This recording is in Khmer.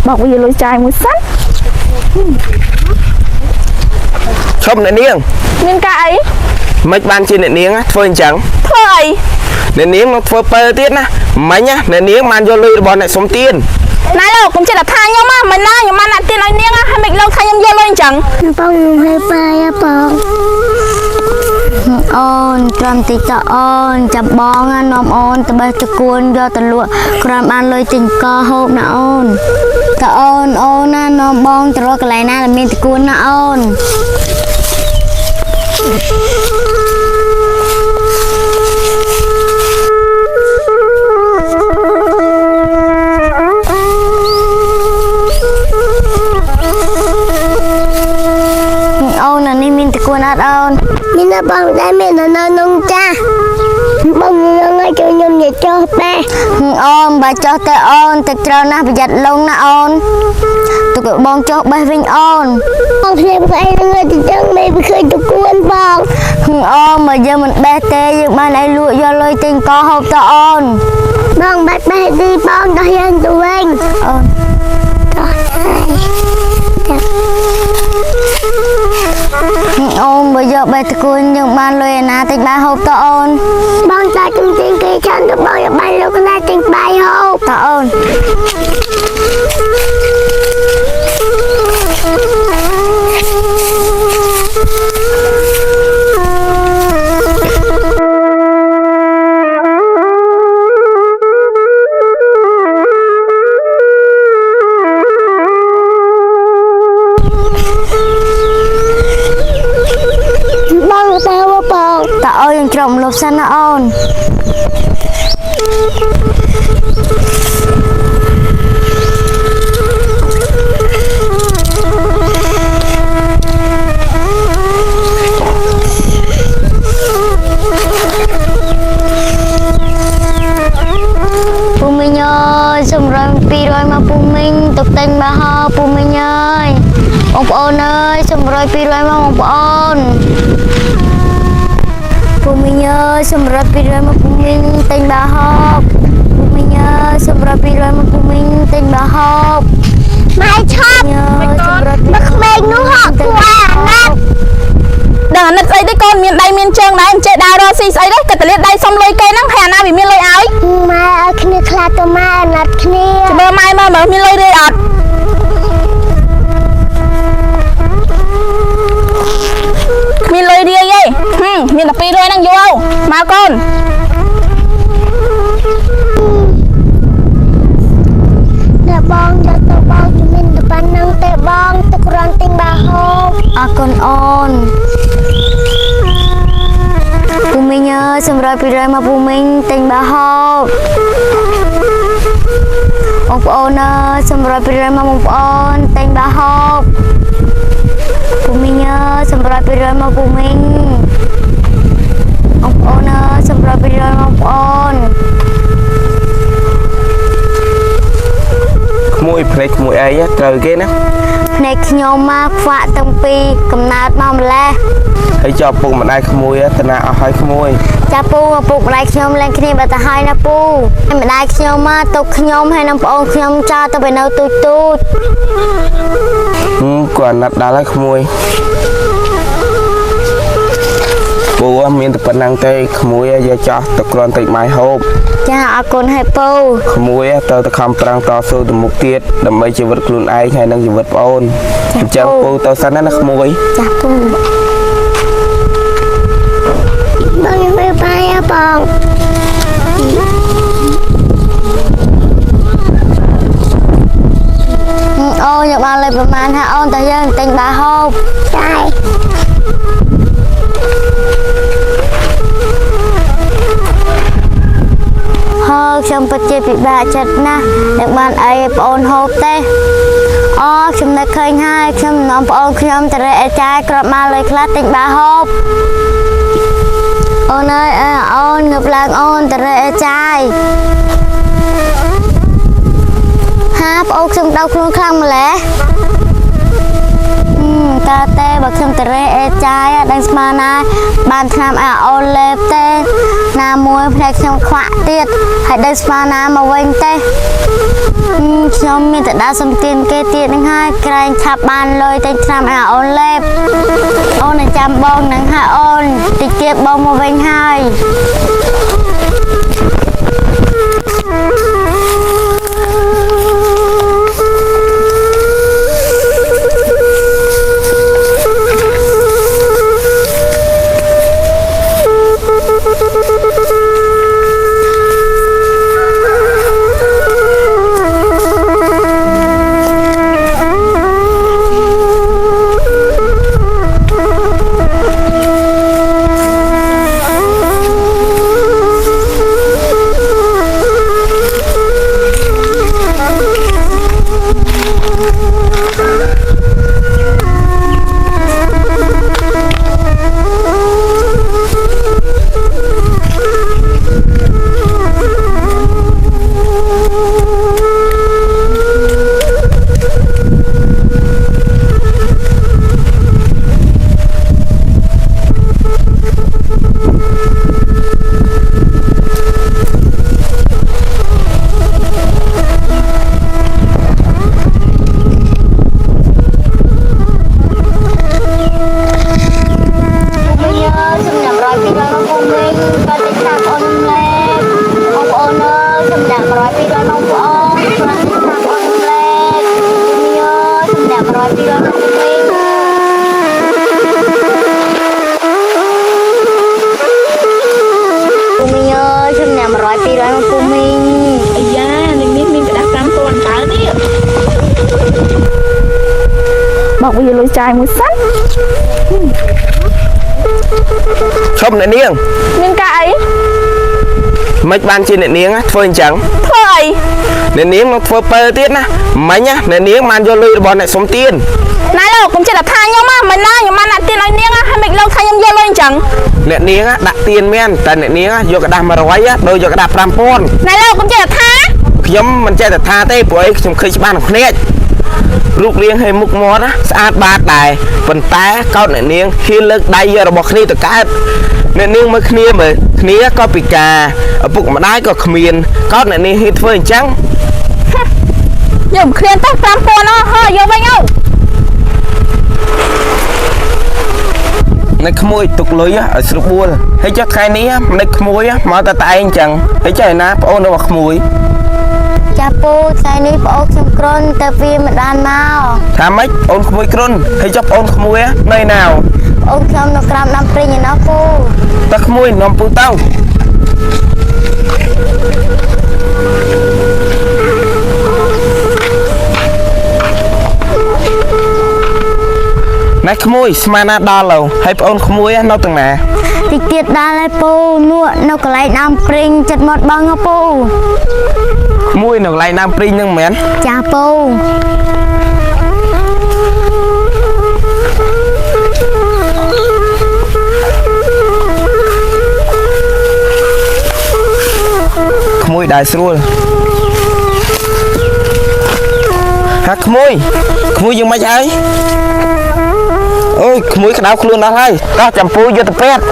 บอกว่าอย่าลอยใจมือสั้นชมในเนียงមានការអីមិនបានជាអ្នកនាងធ្វើអញ្ចឹងធ្វើអីអ្នកនាងមកធ្វើបើទៀតណាមិញណាអ្នកនាងបានយកលុយរបស់អ្នកសុំទានណែលោកកុំចិត្តថាខ្ញុំមិនណាខ្ញុំបានដាក់ទានឲ្យនាងហើយមិនលោកថាខ្ញុំយកលុយអញ្ចឹងបងខ្ញុំឲ្យបាយបងអូនត្រឹមតិចតអូនចាំបងនាំអូនទៅបេះតគួនយកទៅលក់ក្រំបានលុយទិញកហូបណាអូនតអូនណានាំបងទៅរកកន្លែងណាដែលមានតគួនណាអូននេះមានតគួនអត់អូនមានតែបងដែរមាននៅក្នុងចាបងនឹងឲ្យចូលខ្ញុំនិយាយចុះបែអូនបើចុះទៅអូនទឹកច្រើនណាស់ប្រយ័ត្នលងណាអូនទុកបងចុះបេះវិញអូនបងភ្លេចស្អីនឹងទៅចឹងមិនឃើញតគួនបងអូនបើយើងមិនបេះទេយើងបានឲ្យលក់យកលុយទិញកហូបទៅអូនបងបាច់បេះទីបងដោះយើងទៅវិញអូនអូនបើយកបេះតគួនយើងបានលុយឯណាទិញបាយហូបតអូនបងតាជិះទិញគេឆាន់ទៅបងយកបាយលោកណាទិញបាយហូបតអូនតើអូនយើងច្រកមលប់សិនណាអូនពូមីងអើយសំរង200មកពូមីងទុកទិញបាហោពូមីងអើយបងប្អូនអើយសំរង200មកបងប្អូនពូមីងអើយសម្រាប់200មកពូមីងទិញបាហូបពូមីងអើយសម្រាប់200មកពូមីងទិញបាហូបម៉ែឈប់សម្រាប់មកក្មេងនោះហក់គួរអាណិតដឹងអាណិតស្អីទេកូនមានដៃមានជើងដែរមិនចេះដើររកស៊ីស្អីទេក៏តលៀតដៃសុំលុយគេហ្នឹងហើយអាណាវាមានលុយឲ្យម៉ែឲ្យគ្នាខ្លាចទៅម៉ែអាណិតគ្នាមើលម៉ែមើលមានលុយទេអត់មានលុយរៀងទេមានតែ200ហ្នឹងយកមកកូនតែបងយកទៅបងជំនាញទៅប៉ណ្ណឹងទេបងទៅគ្រាន់ទិញបាហូបអរគុណអូនពូមីងអើយសម្រាប់200មកពូមីងទិញបាហូបបងប្អូនអើយសម្រាប់200មកបងប្អូនទិញបាហូបពូមីងអើយសម្រាប់200មកពូមីងបងប្អូនអើយសម្រាប់200មកបងប្អូនក្មួយភ្នែកក្មួយអីត្រូវគេណាភ្នែកខ្ញុំមកខ្វាក់តាំងពីកំណើតមកម្លេះហើយចោលពុកម្ដាយក្មួយតាណាអស់ហើយក្មួយចាពូពុកម្ដាយខ្ញុំលែងគ្នាបាត់ទៅហើយណាពូហើយម្ដាយខ្ញុំមកទុកខ្ញុំហើយនឹងប្អូនខ្ញុំចោលទៅនៅទូចគាត់ណាត់ដល់ហើយក្មួយពូមានតែប៉ុណ្ណឹងទេក្មួយយកចោះទៅគ្រាន់តែម៉ៃហូបចាអរគុណហើយពូក្មួយទៅខំប្រឹងតស៊ូទៅមុខទៀតដើម្បីជីវិតខ្លួនឯងហើយនិងជីវិតប្អូនអញ្ចឹងពូទៅសិនណាក្មួយចាពូបងยังไม่ไปอ่ะបងអូនយកបានលេខប្រមាណថាអូនតែយើងទិញបាហូបចាខ្ញុំពិតជាពិបាកចិត្តណាស់នឹងបានអីប្អូនហូបទេអូខ្ញុំនឹកឃើញហើយខ្ញុំនាំប្អូនខ្ញុំទៅរកអាចារ្យក្របមកលុយខ្លះទិញបាហូបអូនអើយអូនងើបឡើងអូនទៅរកអាចារ្យហាប្អូនខ្ញុំដៅខ្លួនខ្លាំងម្ល៉េះតើទេបើខ្ញុំទៅរកអាចារ្យដឹងស្មានណាបានថ្នាំអូនលេបទេណាមួយផ្នែកខ្ញុំខ្វាក់ទៀតហើយដឹងស្មានណាមកវិញទេខ្ញុំ ខ្ញុំមានតែដើរសំទានគេទៀតនឹងហើយក្រែងឆាប់បានលុយតែឆ្នាំឲ្យអូនលេបអូននឹងចាំបងនឹងហើយអូនតិចទៀតបងមកវិញហើយ บอกว่าอย่าลอยใจมือสั้น ชมអ្នកនាង មានការអី មិនបានជាអ្នកនាងធ្វើអញ្ចឹង ធ្វើអី អ្នកនាងមកធ្វើពើទៀតណាមិញណាអ្នកនាងបានយកលុយរបស់អ្នកសុំទាន ណៃលោកកុំចិត្តថាខ្ញុំមិនណាខ្ញុំបានដាក់ទានឲ្យនាងហើយមិនលោកថាខ្ញុំយកលុយអញ្ចឹង អ្នកនាងដាក់ទានមែនតែអ្នកនាងយកกระดาษ100ដូចយកกระดาษ5000 ណៃលោកកុំចិត្តថា ខ្ញុំមិនចេះតែថាទេព្រោះអីខ្ញុំឃើញច្បាស់នឹងភ្នែករូបរាងឲ្យមុខមាត់ស្អាតបាតដែរប៉ុន្តែកោតអ្នកនាងហ៊ានលើកដៃយករបស់គ្នាទៅកើតអ្នកនាងមើលគ្នាក៏ពិការឪពុកម្ដាយក៏គ្មានកោតអ្នកនាងហ៊ានធ្វើអញ្ចឹង យកគ្នាទៅ5000ហើយយកវិញទៅ អ្នកក្មួយទុកលុយឲ្យស្រួលបួលហើយចុះថ្ងៃនេះម្លេចក្មួយមកតែឯងអញ្ចឹងហើយចុះឯណាប្អូនរបស់ក្មួយ ចាពូថ្ងៃនេះប្អូនខ្ញុំគ្រុនតែវាមិនបានមក ថាម៉េចអូនក្មួយគ្រុនហើយចុះប្អូនក្មួយនៅណា អូនខ្ញុំនៅក្រោមដាំព្រីងឯណោះពូ តើក្មួយនាំពូទៅណែក្មួយស្មានណាដល់ហើយហើយប្អូនក្មួយនៅទាំងណា តិចទៀតដល់ហើយពូនោះនៅកន្លែងដាំព្រីងចិត្តមាត់បងហ៎ពូ ក្មួយនៅកន្លែងដើមព្រីងហ្នឹងមែន ចាពូ ក្មួយដែរស្រួលហាក្មួយយើងមិនហើយអូយក្មួយក្តៅខ្លួនដល់ហើយតោះចាំពូយកទៅពេទ្យ